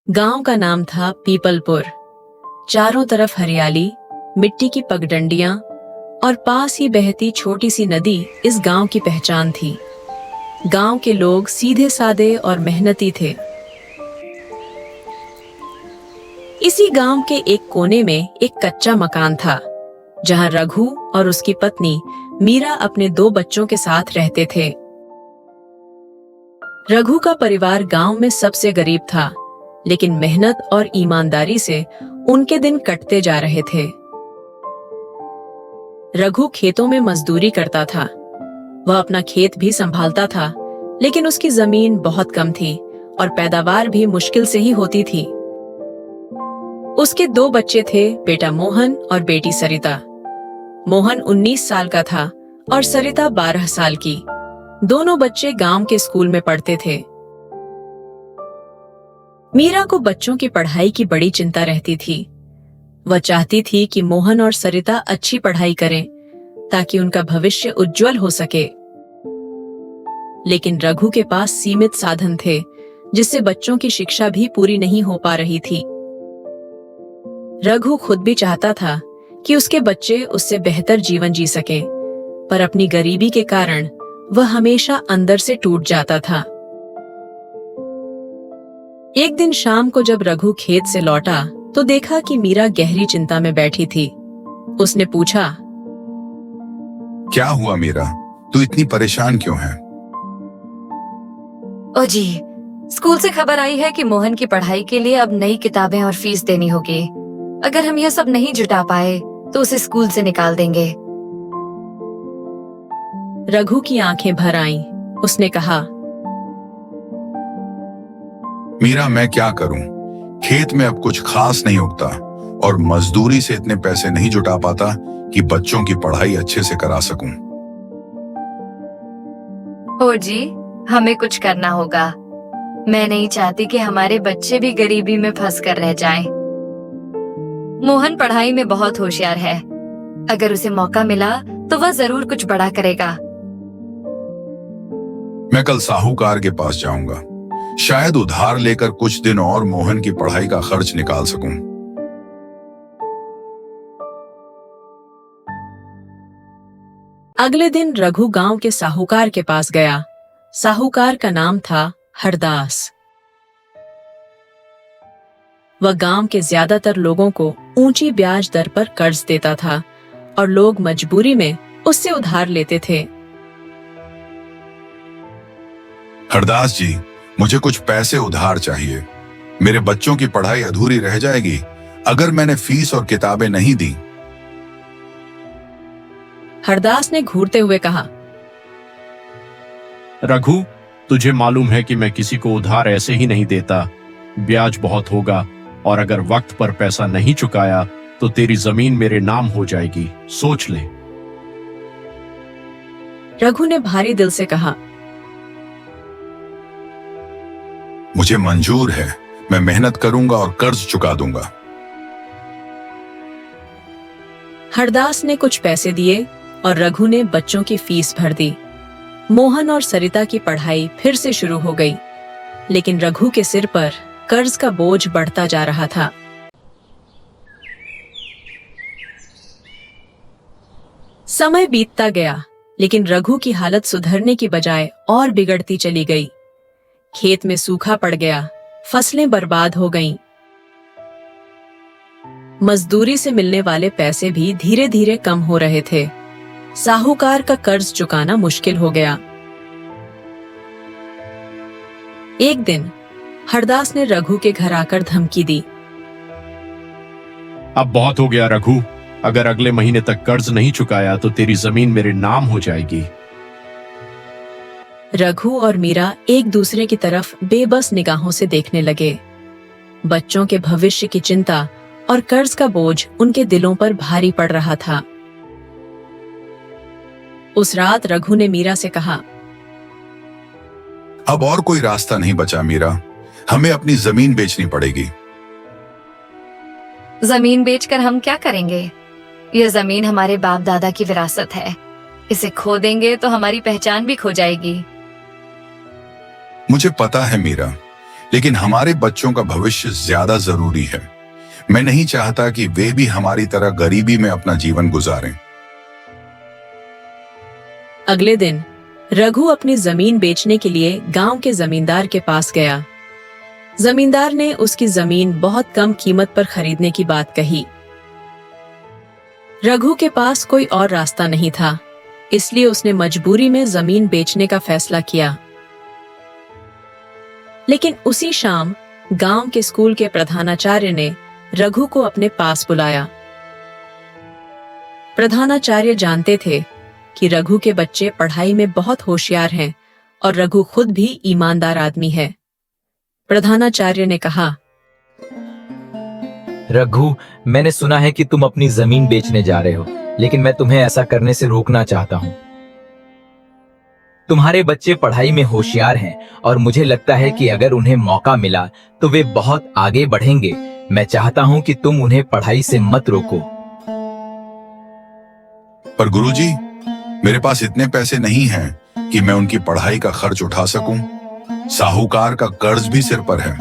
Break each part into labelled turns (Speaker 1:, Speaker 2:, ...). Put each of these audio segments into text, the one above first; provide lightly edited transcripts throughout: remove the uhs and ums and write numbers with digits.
Speaker 1: गांव का नाम था पीपलपुर। चारों तरफ हरियाली, मिट्टी की पगडंडियां और पास ही बहती छोटी सी नदी इस गांव की पहचान थी। गांव के लोग सीधे सादे और मेहनती थे। इसी गांव के एक कोने में एक कच्चा मकान था, जहां रघु और उसकी पत्नी मीरा अपने 2 बच्चों के साथ रहते थे। रघु का परिवार गांव में सबसे गरीब था, लेकिन मेहनत और ईमानदारी से उनके दिन कटते जा रहे थे। रघु खेतों में मजदूरी करता था। वह अपना खेत भी संभालता था, लेकिन उसकी जमीन बहुत कम थी और पैदावार भी मुश्किल से ही होती थी। उसके 2 बच्चे थे, बेटा मोहन और बेटी सरिता। मोहन 19 साल का था और सरिता 12 साल की। दोनों बच्चे गांव के स्कूल में पढ़ते थे। मीरा को बच्चों की पढ़ाई की बड़ी चिंता रहती थी। वह चाहती थी कि मोहन और सरिता अच्छी पढ़ाई करें ताकि उनका भविष्य उज्जवल हो सके। लेकिन रघु के पास सीमित साधन थे, जिससे बच्चों की शिक्षा भी पूरी नहीं हो पा रही थी। रघु खुद भी चाहता था कि उसके बच्चे उससे बेहतर जीवन जी सकें, पर अपनी गरीबी के कारण वह हमेशा अंदर से टूट जाता था। एक दिन शाम को जब रघु खेत से लौटा तो देखा कि मीरा गहरी चिंता में बैठी थी। उसने पूछा,
Speaker 2: क्या हुआ मीरा, तू इतनी परेशान क्यों है?
Speaker 3: ओ जी, स्कूल से खबर आई है कि मोहन की पढ़ाई के लिए अब नई किताबें और फीस देनी होगी। अगर हम यह सब नहीं जुटा पाए तो उसे स्कूल से निकाल देंगे।
Speaker 1: रघु की आंखें भर आईं। उसने कहा,
Speaker 2: मीरा, मैं क्या करूं? खेत में अब कुछ खास नहीं उगता और मजदूरी से इतने पैसे नहीं जुटा पाता कि बच्चों की पढ़ाई अच्छे से करा सकूं।
Speaker 3: ओ जी, हमें कुछ करना होगा। मैं नहीं चाहती कि हमारे बच्चे भी गरीबी में फंस कर रह जाएं। मोहन पढ़ाई में बहुत होशियार है। अगर उसे मौका मिला तो वह जरूर कुछ बड़ा करेगा।
Speaker 2: मैं कल साहूकार के पास जाऊंगा। शायद उधार लेकर कुछ दिन और मोहन की पढ़ाई का खर्च निकाल सकूं।
Speaker 1: अगले दिन रघु गांव के साहूकार के पास गया। साहूकार का नाम था हरदास। वह गांव के ज्यादातर लोगों को ऊंची ब्याज दर पर कर्ज देता था और लोग मजबूरी में उससे उधार लेते थे।
Speaker 2: हरदास जी, मुझे कुछ पैसे उधार चाहिए। मेरे बच्चों की पढ़ाई अधूरी रह जाएगी अगर मैंने फीस और किताबें नहीं दी।
Speaker 1: हरदास ने घूरते हुए कहा,
Speaker 4: रघु, तुझे मालूम है कि मैं किसी को उधार ऐसे ही नहीं देता। ब्याज बहुत होगा और अगर वक्त पर पैसा नहीं चुकाया तो तेरी जमीन मेरे नाम हो जाएगी। सोच ले।
Speaker 1: रघु ने भारी दिल से कहा,
Speaker 2: मुझे मंजूर है, मैं मेहनत करूंगा और कर्ज चुका दूंगा।
Speaker 1: हरदास ने कुछ पैसे दिए और रघु ने बच्चों की फीस भर दी। मोहन और सरिता की पढ़ाई फिर से शुरू हो गई, लेकिन रघु के सिर पर कर्ज का बोझ बढ़ता जा रहा था। समय बीतता गया, लेकिन रघु की हालत सुधरने की बजाय और बिगड़ती चली गई। खेत में सूखा पड़ गया, फसलें बर्बाद हो गईं। मजदूरी से मिलने वाले पैसे भी धीरे धीरे कम हो रहे थे। साहूकार का कर्ज चुकाना मुश्किल हो गया। एक दिन हरदास ने रघु के घर आकर धमकी दी,
Speaker 4: अब बहुत हो गया रघु, अगर अगले महीने तक कर्ज नहीं चुकाया तो तेरी जमीन मेरे नाम हो जाएगी।
Speaker 1: रघु और मीरा एक दूसरे की तरफ बेबस निगाहों से देखने लगे। बच्चों के भविष्य की चिंता और कर्ज का बोझ उनके दिलों पर भारी पड़ रहा था। उस रात रघु ने मीरा से कहा,
Speaker 2: अब और कोई रास्ता नहीं बचा मीरा, हमें अपनी जमीन बेचनी पड़ेगी।
Speaker 3: जमीन बेचकर हम क्या करेंगे? यह जमीन हमारे बाप दादा की विरासत है। इसे खो देंगे तो हमारी पहचान भी खो जाएगी।
Speaker 2: मुझे पता है मीरा, लेकिन हमारे बच्चों का भविष्य ज्यादा जरूरी है। मैं नहीं चाहता कि वे भी हमारी तरह गरीबी में अपना जीवन गुजारें।
Speaker 1: अगले दिन रघु अपनी जमीन बेचने के लिए गांव के जमींदार के पास गया। जमींदार ने उसकी जमीन बहुत कम कीमत पर खरीदने की बात कही। रघु के पास कोई और रास्ता नहीं था, इसलिए उसने मजबूरी में जमीन बेचने का फैसला किया। लेकिन उसी शाम गांव के स्कूल के प्रधानाचार्य ने रघु को अपने पास बुलाया। प्रधानाचार्य जानते थे कि रघु के बच्चे पढ़ाई में बहुत होशियार हैं और रघु खुद भी ईमानदार आदमी है। प्रधानाचार्य ने कहा,
Speaker 5: रघु, मैंने सुना है कि तुम अपनी जमीन बेचने जा रहे हो, लेकिन मैं तुम्हें ऐसा करने से रोकना चाहता हूँ। तुम्हारे बच्चे पढ़ाई में होशियार हैं और मुझे लगता है कि अगर उन्हें मौका मिला तो वे बहुत आगे बढ़ेंगे। मैं चाहता हूँ कि तुम उन्हें पढ़ाई से मत रोको।
Speaker 2: पर गुरुजी, मेरे पास इतने पैसे नहीं हैं कि मैं उनकी पढ़ाई का खर्च उठा सकूं। साहूकार का कर्ज भी सिर पर है।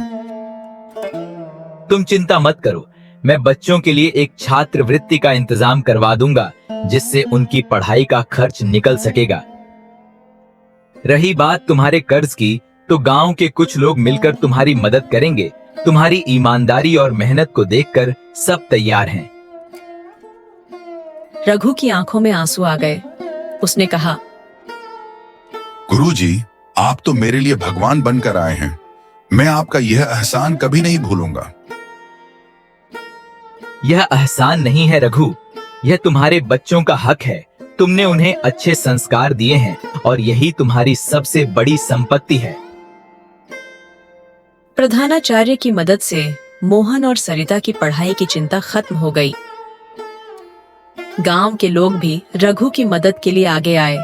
Speaker 5: तुम चिंता मत करो, मैं बच्चों के लिए एक छात्रवृत्ति का इंतजाम करवा दूंगा, जिससे उनकी पढ़ाई का खर्च निकल सकेगा। रही बात तुम्हारे कर्ज की, तो गांव के कुछ लोग मिलकर तुम्हारी मदद करेंगे। तुम्हारी ईमानदारी और मेहनत को देखकर सब तैयार हैं।
Speaker 1: रघु की आंखों में आंसू आ गए। उसने कहा,
Speaker 2: गुरुजी, आप तो मेरे लिए भगवान बनकर आए हैं। मैं आपका यह एहसान कभी नहीं भूलूंगा।
Speaker 5: यह एहसान नहीं है रघु, यह तुम्हारे बच्चों का हक है। तुमने उन्हें अच्छे संस्कार दिए हैं और यही तुम्हारी सबसे बड़ी संपत्ति है।
Speaker 1: प्रधानाचार्य की मदद से मोहन और सरिता की पढ़ाई की चिंता खत्म हो गई। गांव के लोग भी रघु की मदद के लिए आगे आए।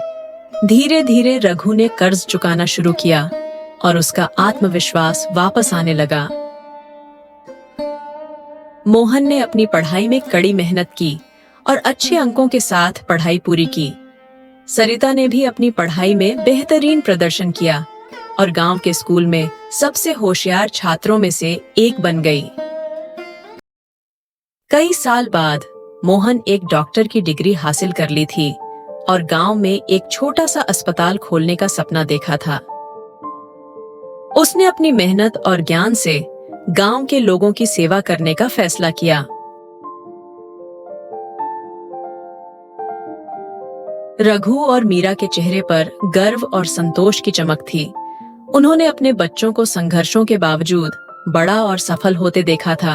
Speaker 1: धीरे धीरे रघु ने कर्ज चुकाना शुरू किया और उसका आत्मविश्वास वापस आने लगा। मोहन ने अपनी पढ़ाई में कड़ी मेहनत की और अच्छे अंकों के साथ पढ़ाई पूरी की। सरिता ने भी अपनी पढ़ाई में बेहतरीन प्रदर्शन किया और गांव के स्कूल में सबसे होशियार छात्रों में से एक बन गई। कई साल बाद मोहन एक डॉक्टर की डिग्री हासिल कर ली थी और गांव में एक छोटा सा अस्पताल खोलने का सपना देखा था। उसने अपनी मेहनत और ज्ञान से गांव के लोगों की सेवा करने का फैसला किया। रघु और मीरा के चेहरे पर गर्व और संतोष की चमक थी। उन्होंने अपने बच्चों को संघर्षों के बावजूद बड़ा और सफल होते देखा था।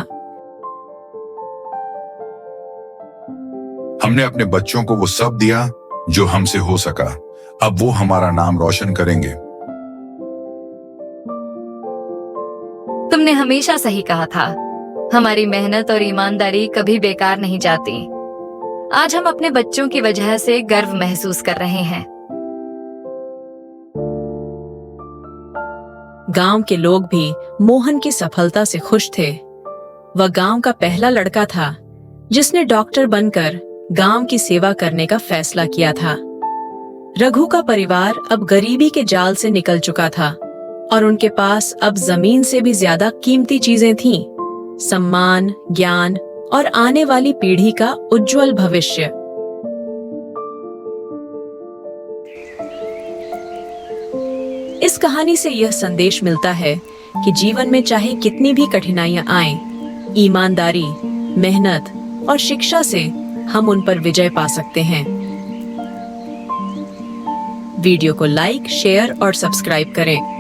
Speaker 2: हमने अपने बच्चों को वो सब दिया जो हमसे हो सका। अब वो हमारा नाम रोशन करेंगे।
Speaker 3: तुमने हमेशा सही कहा था। हमारी मेहनत और ईमानदारी कभी बेकार नहीं जाती। आज हम अपने बच्चों की वजह से गर्व महसूस कर रहे हैं।
Speaker 1: गांव के लोग भी मोहन की सफलता से खुश थे। वह गांव का पहला लड़का था जिसने डॉक्टर बनकर गांव की सेवा करने का फैसला किया था। रघु का परिवार अब गरीबी के जाल से निकल चुका था और उनके पास अब जमीन से भी ज्यादा कीमती चीजें थीं, सम्मान, ज्ञान और आने वाली पीढ़ी का उज्जवल भविष्य। इस कहानी से यह संदेश मिलता है कि जीवन में चाहे कितनी भी कठिनाइयां आएं, ईमानदारी, मेहनत और शिक्षा से हम उन पर विजय पा सकते हैं। वीडियो को लाइक, शेयर और सब्सक्राइब करें।